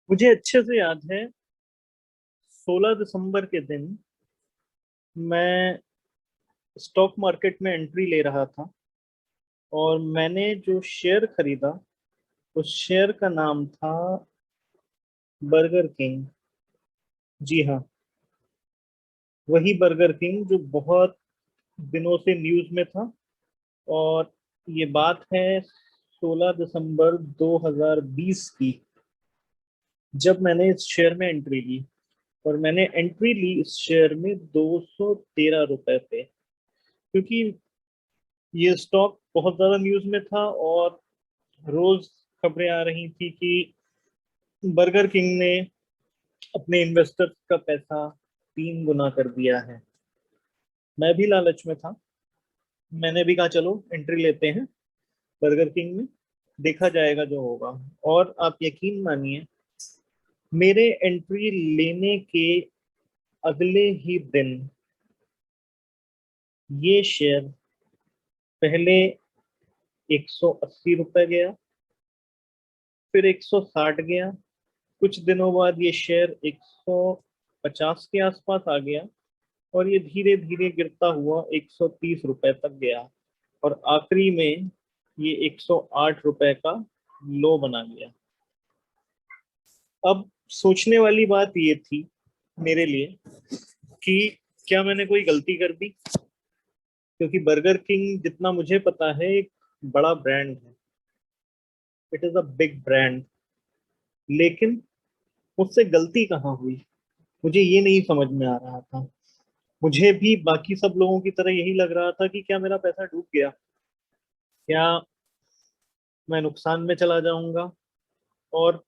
मुझे अच्छे से याद है 16 दिसंबर के दिन मैं स्टॉक मार्केट में एंट्री ले रहा था और मैंने जो शेयर खरीदा उस शेयर का नाम था बर्गर किंग। जी हाँ, वही बर्गर किंग जो बहुत दिनों से न्यूज़ में था। और ये बात है 16 दिसंबर 2020 की, जब मैंने इस शेयर में एंट्री ली। और मैंने एंट्री ली इस शेयर में 213 रुपए पे, क्योंकि ये स्टॉक बहुत ज्यादा न्यूज में था और रोज खबरें आ रही थी कि बर्गर किंग ने अपने इन्वेस्टर्स का पैसा 3 गुना कर दिया है। मैं भी लालच में था। मैंने भी कहा चलो एंट्री लेते हैं बर्गर किंग में, देखा जाएगा जो होगा। और आप यकीन मानिए, मेरे एंट्री लेने के अगले ही दिन ये शेयर पहले 180 रुपए गया, फिर 160 गया। कुछ दिनों बाद ये शेयर 150 के आसपास आ गया और ये धीरे धीरे गिरता हुआ 130 रुपए तक गया और आखिरी में ये 108 रुपए का लो बना गया। अब सोचने वाली बात ये थी मेरे लिए कि क्या मैंने कोई गलती कर दी, क्योंकि बर्गर किंग जितना मुझे पता है एक बड़ा ब्रांड है। It is a big brand. लेकिन मुझसे गलती कहाँ हुई, मुझे ये नहीं समझ में आ रहा था। मुझे भी बाकी सब लोगों की तरह यही लग रहा था कि क्या मेरा पैसा डूब गया, क्या मैं नुकसान में चला जाऊंगा, और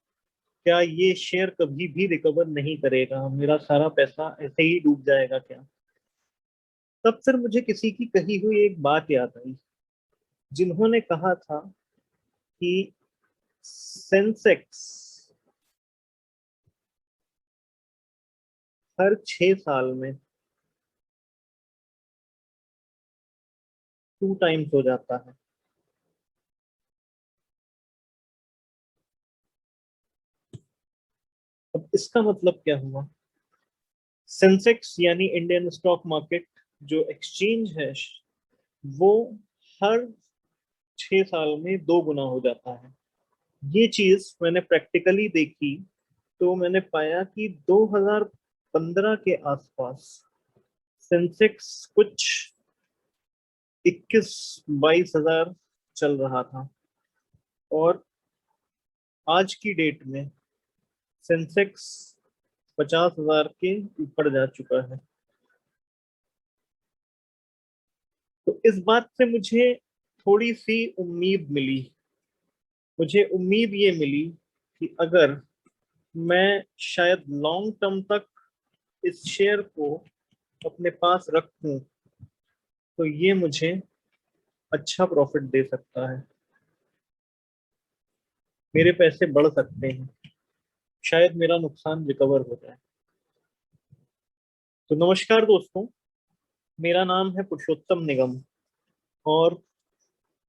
क्या ये शेयर कभी भी रिकवर नहीं करेगा, मेरा सारा पैसा ऐसे ही डूब जाएगा क्या। तब फिर मुझे किसी की कही हुई एक बात याद आई, जिन्होंने कहा था कि सेंसेक्स हर 6 साल में 2 टाइम्स हो जाता है। अब इसका मतलब क्या हुआ? सेंसेक्स यानी इंडियन स्टॉक मार्केट, जो एक्सचेंज है, वो हर 6 साल में 2 गुना हो जाता है। ये चीज मैंने प्रैक्टिकली देखी तो मैंने पाया कि 2015 के आसपास सेंसेक्स कुछ 21-22 हजार चल रहा था और आज की डेट में सेंसेक्स 50 हजार के ऊपर जा चुका है। तो इस बात से मुझे थोड़ी सी उम्मीद मिली। मुझे उम्मीद ये मिली कि अगर मैं शायद लॉन्ग टर्म तक इस शेयर को अपने पास रखूं तो ये मुझे अच्छा प्रॉफिट दे सकता है, मेरे पैसे बढ़ सकते हैं, शायद मेरा नुकसान रिकवर हो जाए। तो नमस्कार दोस्तों, मेरा नाम है पुरुषोत्तम निगम और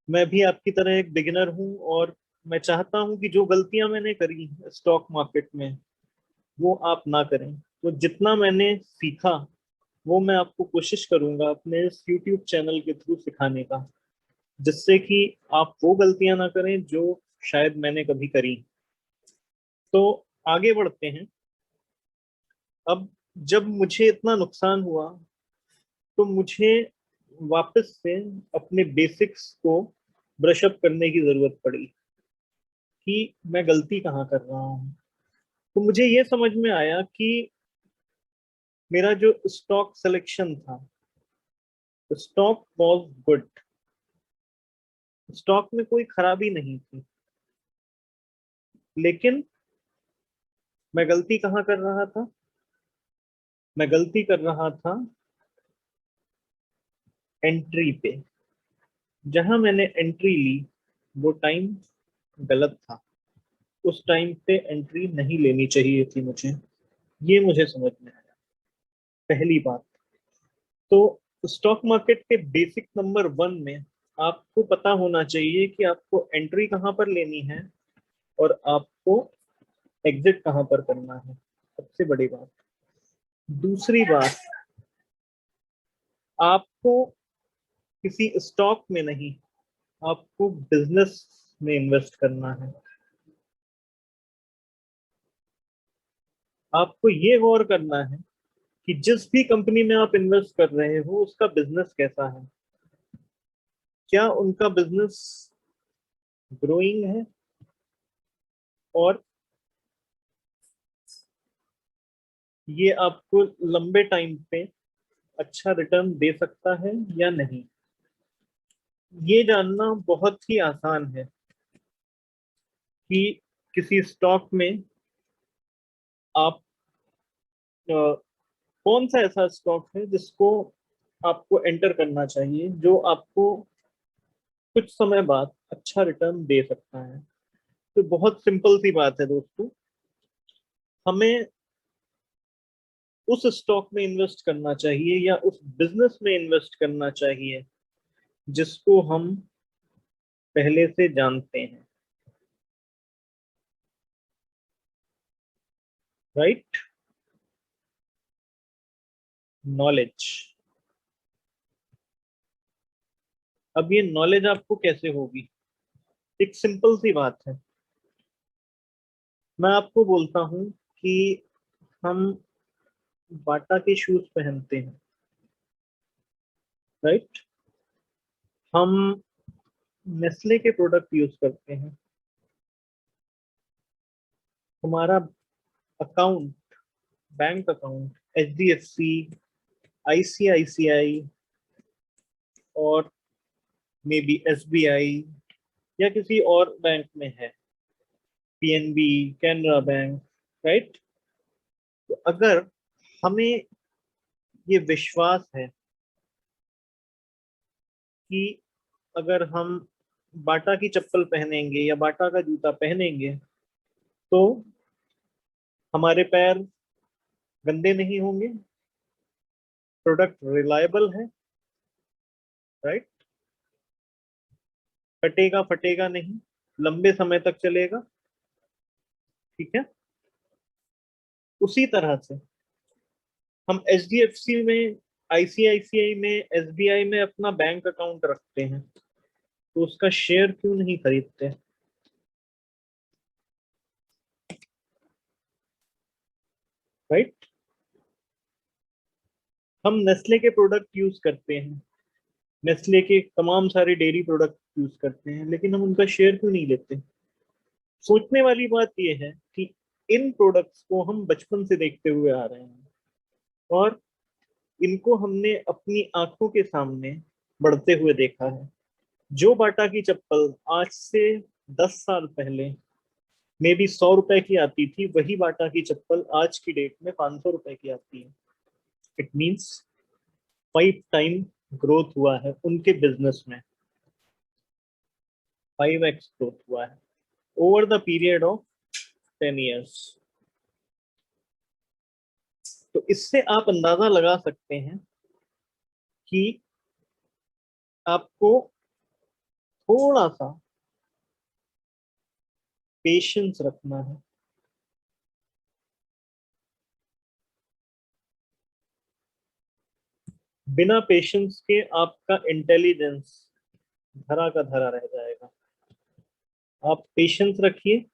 मैं भी आपकी तरह एक बिगिनर हूं। और मैं चाहता हूं कि जो गलतियां मैंने करी स्टॉक मार्केट में वो आप ना करें। तो जितना मैंने सीखा वो मैं आपको कोशिश करूंगा अपने इस YouTube चैनल के थ्रू सिखाने का, जिससे कि आप वो गलतियां ना करें जो शायद मैंने कभी करी। तो आगे बढ़ते हैं। अब जब मुझे इतना नुकसान हुआ तो मुझे वापस से अपने बेसिक्स को ब्रश अप करने की जरूरत पड़ी कि मैं गलती कहाँ कर रहा हूँ। तो मुझे ये समझ में आया कि मेरा जो स्टॉक सिलेक्शन था, स्टॉक वॉज गुड, स्टॉक में कोई खराबी नहीं थी। लेकिन मैं गलती कहाँ कर रहा था? मैं गलती कर रहा था एंट्री पे। जहां मैंने एंट्री ली वो टाइम गलत था। उस टाइम पे एंट्री नहीं लेनी चाहिए थी मुझे, ये मुझे समझ में आया। पहली बात तो स्टॉक मार्केट के बेसिक नंबर 1 में आपको पता होना चाहिए कि आपको एंट्री कहाँ पर लेनी है और आपको एग्जिट कहाँ पर करना है, सबसे बड़ी बात। दूसरी बात, आपको किसी स्टॉक में नहीं, आपको बिजनेस में इन्वेस्ट करना है। आपको ये गौर करना है कि जिस भी कंपनी में आप इन्वेस्ट कर रहे हो उसका बिजनेस कैसा है, क्या उनका बिजनेस ग्रोइंग है और ये आपको लंबे टाइम पे अच्छा रिटर्न दे सकता है या नहीं। ये जानना बहुत ही आसान है कि किसी स्टॉक में आप कौन सा ऐसा स्टॉक है जिसको आपको एंटर करना चाहिए, जो आपको कुछ समय बाद अच्छा रिटर्न दे सकता है। तो बहुत सिंपल सी बात है दोस्तों, हमें उस स्टॉक में इन्वेस्ट करना चाहिए या उस बिजनेस में इन्वेस्ट करना चाहिए जिसको हम पहले से जानते हैं। Right, knowledge. अब ये नॉलेज आपको कैसे होगी, एक सिंपल सी बात है। मैं आपको बोलता हूं कि हम बाटा के शूज पहनते हैं, राइट, हम नेस्ले के प्रोडक्ट यूज करते हैं, हमारा account, bank account HDFC, ICICI और मे बी SBI या किसी और बैंक में है, PNB, कैनरा बैंक, राइट। तो अगर हमें ये विश्वास है कि अगर हम बाटा की चप्पल पहनेंगे या बाटा का जूता पहनेंगे तो हमारे पैर गंदे नहीं होंगे, प्रोडक्ट रिलायबल है, राइट, कटेगा फटेगा नहीं, लंबे समय तक चलेगा, ठीक है। उसी तरह से हम HDFC में, ICICI में, SBI में अपना बैंक अकाउंट रखते हैं, तो उसका शेयर क्यों नहीं खरीदते, राइट। हम नेस्ले के प्रोडक्ट यूज करते हैं, नेस्ले के तमाम सारे डेयरी प्रोडक्ट यूज करते हैं, लेकिन हम उनका शेयर क्यों नहीं लेते। सोचने वाली बात यह है कि इन प्रोडक्ट्स को हम बचपन से देखते हुए आ रहे हैं और इनको हमने अपनी आंखों के सामने बढ़ते हुए देखा है। जो बाटा की चप्पल आज से 10 साल पहले मे बी 100 रुपए की आती थी, वही बाटा की चप्पल आज की डेट में 500 रुपए की आती है। इट मीन्स 5 टाइम ग्रोथ हुआ है उनके बिजनेस में, 5x ग्रोथ हुआ है over the period of 10 years। तो इससे आप अंदाजा लगा सकते हैं कि आपको थोड़ा सा पेशेंस रखना है। बिना पेशेंस के आपका इंटेलिजेंस धरा का धरा रह जाएगा। आप पेशेंस रखिए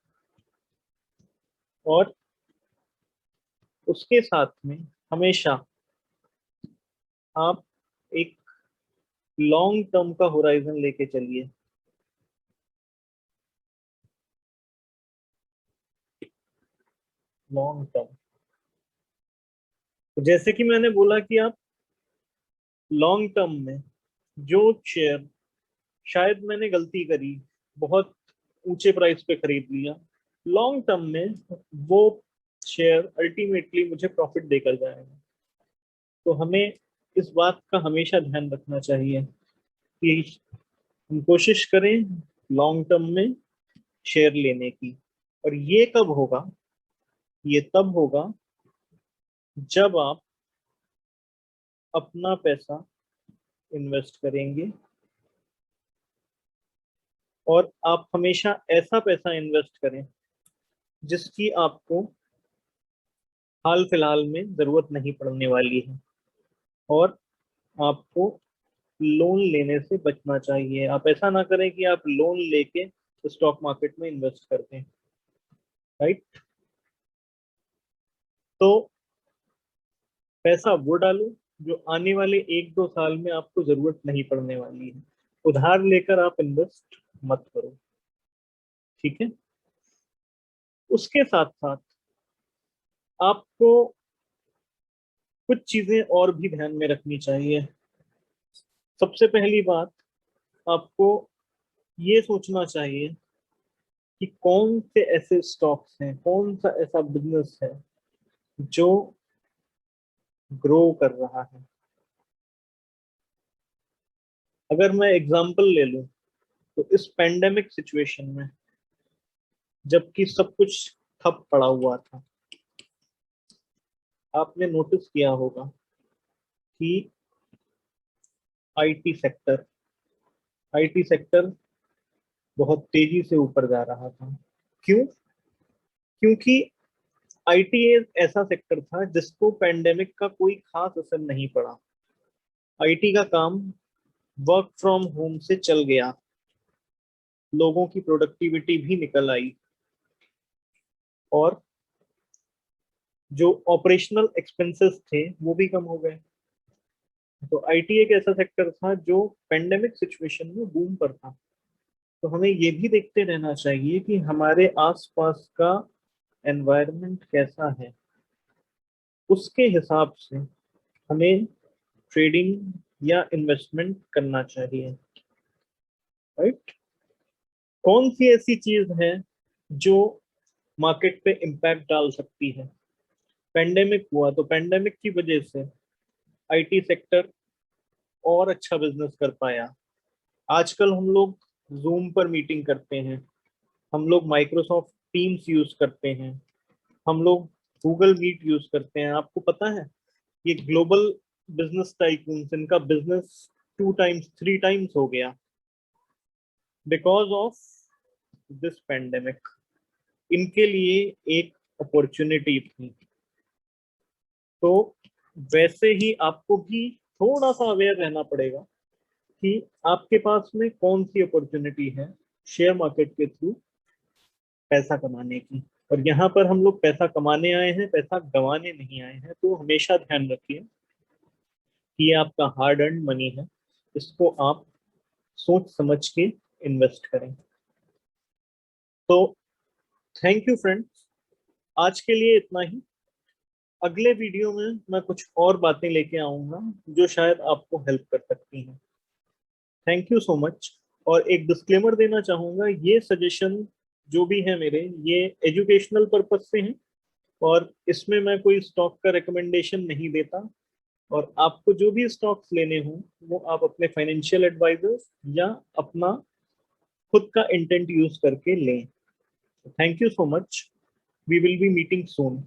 और उसके साथ में हमेशा आप एक लॉन्ग टर्म का होराइजन लेके चलिए। लॉन्ग टर्म, तो जैसे कि मैंने बोला कि आप लॉन्ग टर्म में जो शेयर, शायद मैंने गलती करी, बहुत ऊंचे प्राइस पे खरीद लिया, लॉन्ग टर्म में वो शेयर अल्टीमेटली मुझे प्रॉफिट देकर जाएगा। तो हमें इस बात का हमेशा ध्यान रखना चाहिए कि हम कोशिश करें लॉन्ग टर्म में शेयर लेने की। और ये कब होगा, ये तब होगा जब आप अपना पैसा इन्वेस्ट करेंगे और आप हमेशा ऐसा पैसा इन्वेस्ट करें जिसकी आपको हाल फिलहाल में जरूरत नहीं पड़ने वाली है, और आपको लोन लेने से बचना चाहिए। आप ऐसा ना करें कि आप लोन लेके स्टॉक मार्केट में इन्वेस्ट करते हैं, राइट। तो पैसा वो डालो जो आने वाले 1-2 साल में आपको जरूरत नहीं पड़ने वाली है। उधार लेकर आप इन्वेस्ट मत करो, ठीक है। उसके साथ साथ आपको कुछ चीजें और भी ध्यान में रखनी चाहिए। सबसे पहली बात, आपको ये सोचना चाहिए कि कौन से ऐसे स्टॉक्स हैं, कौन सा ऐसा बिजनेस है जो ग्रो कर रहा है। अगर मैं एग्जांपल ले लूं, तो इस पेंडेमिक सिचुएशन में जबकि सब कुछ ठप पड़ा हुआ था, आपने नोटिस किया होगा कि आईटी सेक्टर आईटी सेक्टर बहुत तेजी से ऊपर जा रहा था। क्यों? क्योंकि आईटी एक ऐसा सेक्टर था जिसको पेंडेमिक का कोई खास असर नहीं पड़ा। आईटी का काम वर्क फ्रॉम होम से चल गया, लोगों की प्रोडक्टिविटी भी निकल आई, और जो ऑपरेशनल एक्सपेंसेस थे वो भी कम हो गए। तो आईटी एक ऐसा सेक्टर था जो पेंडेमिक सिचुएशन में बूम पर था। तो हमें ये भी देखते रहना चाहिए कि हमारे आसपास का एनवायरनमेंट कैसा है, उसके हिसाब से हमें ट्रेडिंग या इन्वेस्टमेंट करना चाहिए, राइट। कौन सी ऐसी चीज है जो मार्केट पे इम्पैक्ट डाल सकती है? पेंडेमिक हुआ तो पेंडेमिक की वजह से आईटी सेक्टर और अच्छा बिजनेस कर पाया। आजकल हम लोग जूम पर मीटिंग करते हैं, हम लोग माइक्रोसॉफ्ट टीम्स यूज करते हैं, हम लोग गूगल मीट यूज करते हैं। आपको पता है ये ग्लोबल बिजनेस टाइकून्स, इनका बिजनेस 2 टाइम्स 3 टाइम्स हो गया बिकॉज ऑफ दिस पेंडेमिक। इनके लिए एक अपॉर्चुनिटी थी। तो वैसे ही आपको भी थोड़ा सा अवेयर रहना पड़ेगा कि आपके पास में कौन सी अपॉर्चुनिटी है शेयर मार्केट के थ्रू पैसा कमाने की। और यहाँ पर हम लोग पैसा कमाने आए हैं, पैसा गंवाने नहीं आए हैं। तो हमेशा ध्यान रखिए कि ये आपका हार्ड अर्न मनी है, इसको आप सोच समझ के इन्वेस्ट करें। तो थैंक यू फ्रेंड्स, आज के लिए इतना ही। अगले वीडियो में मैं कुछ और बातें लेके आऊंगा जो शायद आपको हेल्प कर सकती हैं। Thank you so much. और एक डिस्क्लेमर देना चाहूंगा, ये सजेशन जो भी है मेरे, ये एजुकेशनल पर्पज से हैं, और इसमें मैं कोई स्टॉक का रिकमेंडेशन नहीं देता। और आपको जो भी स्टॉक्स लेने हों वो आप अपने फाइनेंशियल एडवाइजर्स या अपना खुद का इंटेंट यूज करके लें। Thank you so much. We will be meeting soon.